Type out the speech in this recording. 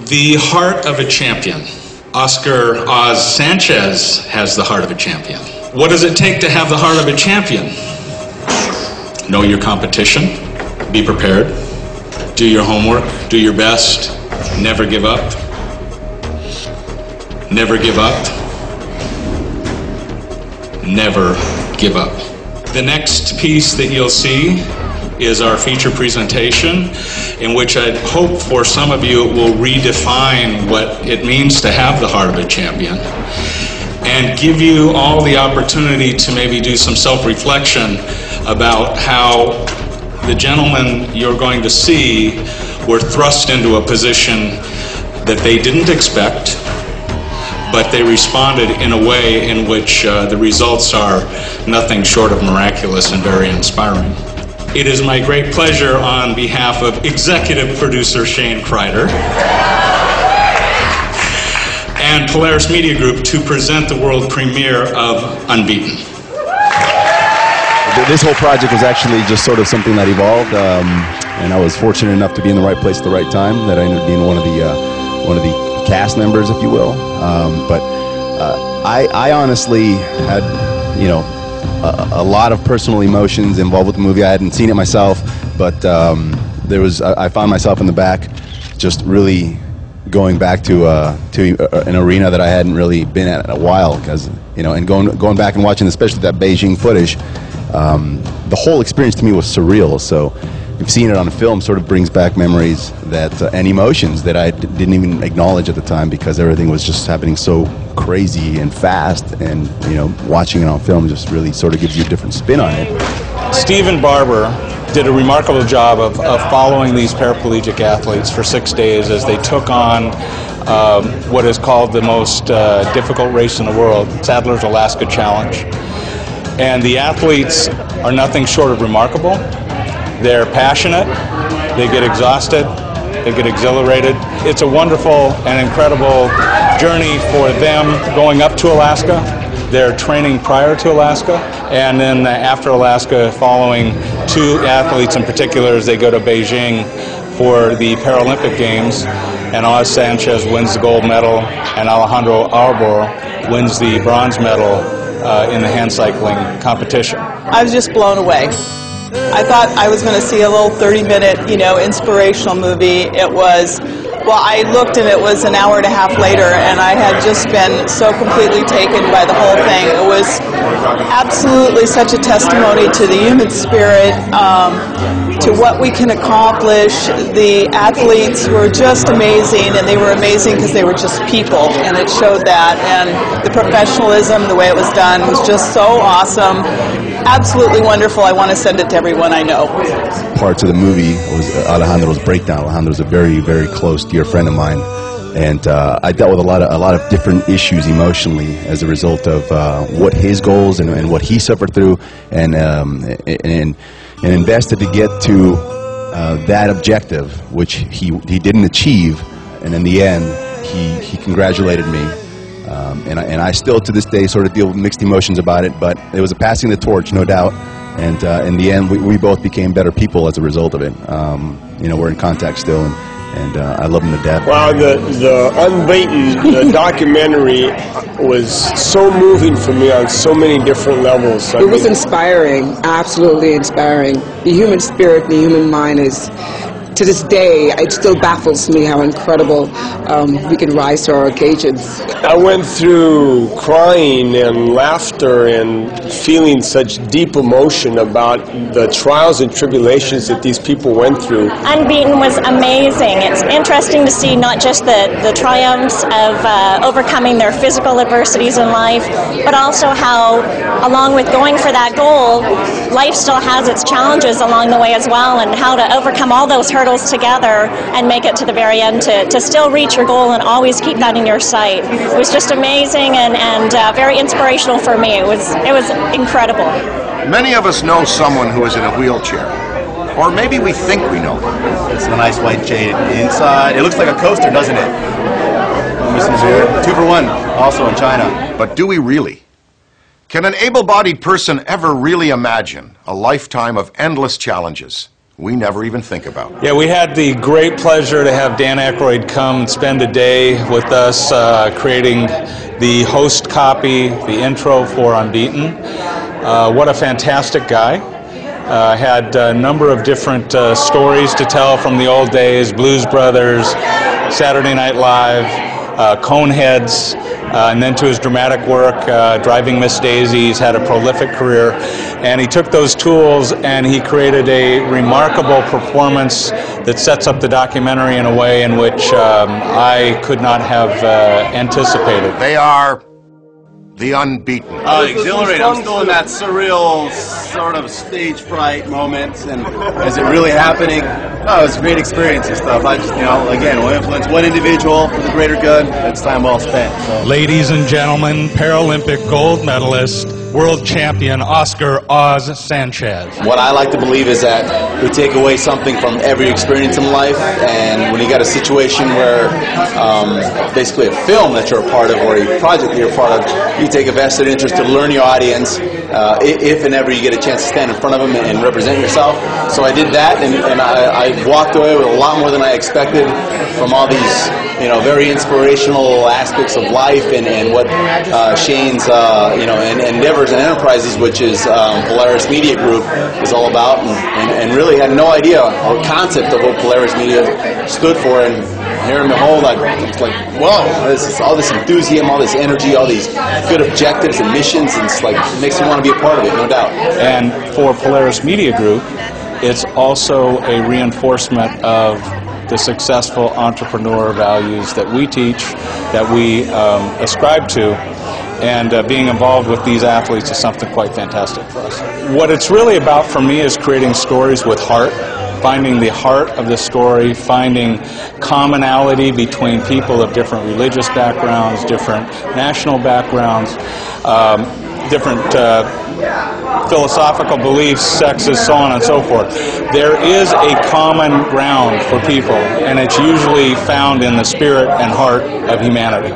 The heart of a champion. Oscar Oz Sanchez has the heart of a champion. What does it take to have the heart of a champion? Know your competition. Be prepared. Do your homework. Do your best. Never give up. Never give up. Never give up. The next piece that you'll see is our feature presentation, in which I hope for some of you it will redefine what it means to have the heart of a champion and give you all the opportunity to maybe do some self-reflection about how the gentlemen you're going to see were thrust into a position that they didn't expect, but they responded in a way in which the results are nothing short of miraculous and very inspiring. It is my great pleasure on behalf of executive producer Shane Kreider and Polaris Media Group to present the world premiere of Unbeaten. This whole project was actually just sort of something that evolved, and I was fortunate enough to be in the right place at the right time, that I ended up being one of the cast members, if you will. I honestly had, you know, a lot of personal emotions involved with the movie. I hadn't seen it myself, but I found myself in the back, just really going back to an arena that I hadn't really been at in a while, because, you know, and going back and watching especially that Beijing footage, the whole experience to me was surreal. So seeing it on film sort of brings back memories that and emotions that I didn't even acknowledge at the time, because everything was just happening so crazy and fast, and, you know, watching it on film just really sort of gives you a different spin on it. Stephen Barber did a remarkable job of following these paraplegic athletes for 6 days as they took on what is called the most difficult race in the world, Sadler's Alaska Challenge. And the athletes are nothing short of remarkable. They're passionate, they get exhausted, they get exhilarated. It's a wonderful and incredible journey for them going up to Alaska. They're training prior to Alaska, and then after Alaska, following two athletes in particular as they go to Beijing for the Paralympic Games, and Oz Sanchez wins the gold medal, and Alejandro Arbor wins the bronze medal in the hand cycling competition. I was just blown away. I thought I was going to see a little 30-minute, you know, inspirational movie. It was, well, I looked and it was an hour and a half later, and I had just been so completely taken by the whole thing. It was absolutely such a testimony to the human spirit, to what we can accomplish. The athletes were just amazing, and they were amazing because they were just people, and it showed that. And the professionalism, the way it was done, was just so awesome. Absolutely wonderful. I want to send it to everyone I know. Parts of the movie was Alejandro's breakdown. Alejandro's a very, very close, dear friend of mine, and I dealt with a lot of different issues emotionally as a result of what his goals and what he suffered through, and invested to get to that objective, which he didn't achieve, and in the end, he congratulated me. And I still, to this day, sort of deal with mixed emotions about it, but it was a passing the torch, no doubt, and in the end, we both became better people as a result of it. You know, we're in contact still, and I love him to death. Wow, the Unbeaten, the documentary, was so moving for me on so many different levels. It was inspiring, absolutely inspiring. The human spirit, the human mind is, to this day, it still baffles me how incredible we can rise to our occasions. I went through crying and laughter and feeling such deep emotion about the trials and tribulations that these people went through. Unbeaten was amazing. It's interesting to see not just the triumphs of overcoming their physical adversities in life, but also how, along with going for that goal, life still has its challenges along the way as well, and how to overcome all those hurdles together and make it to the very end to still reach your goal and always keep that in your sight. It was just amazing and very inspirational for me. It was incredible. Many of us know someone who is in a wheelchair, or maybe we think we know them. It's a nice white jade inside. It looks like a coaster, doesn't it? 2 for 1, also in China. But do we really? Can an able-bodied person ever really imagine a lifetime of endless challenges, we never even think about. Yeah, we had the great pleasure to have Dan Aykroyd come and spend a day with us creating the host copy, the intro for Unbeaten. What a fantastic guy. Had a number of different stories to tell from the old days, Blues Brothers, Saturday Night Live, Coneheads, and then to his dramatic work, Driving Miss Daisy. He's had a prolific career, and he took those tools and he created a remarkable performance that sets up the documentary in a way in which I could not have anticipated. They are the Unbeaten. Exhilarating. I'm still in that surreal sort of stage fright moment, and is it really happening? Oh, it was a great experience and stuff. I just, again, we'll influence one individual for the greater good. It's time well spent. So. Ladies and gentlemen, Paralympic gold medalist, world champion Oscar Oz Sanchez. What I like to believe is that we take away something from every experience in life, and when you got a situation where basically a film that you're a part of or a project that you're a part of, you take a vested interest to learn your audience if and ever you get a chance to stand in front of them and represent yourself. So I did that, and I walked away with a lot more than I expected from all these very inspirational aspects of life and what Shane's and endeavors and enterprises, which is Polaris Media Group, is all about, and really had no idea or concept of what Polaris Media stood for. And here and behold, it's like, whoa, this is all this enthusiasm, all this energy, all these good objectives and missions, and it's like, it makes me want to be a part of it, no doubt. And for Polaris Media Group, it's also a reinforcement of the successful entrepreneur values that we teach, that we ascribe to, and being involved with these athletes is something quite fantastic for us. What it's really about for me is creating stories with heart, finding the heart of the story, finding commonality between people of different religious backgrounds, different national backgrounds, different philosophical beliefs, sexes, so on and so forth. There is a common ground for people, and it's usually found in the spirit and heart of humanity.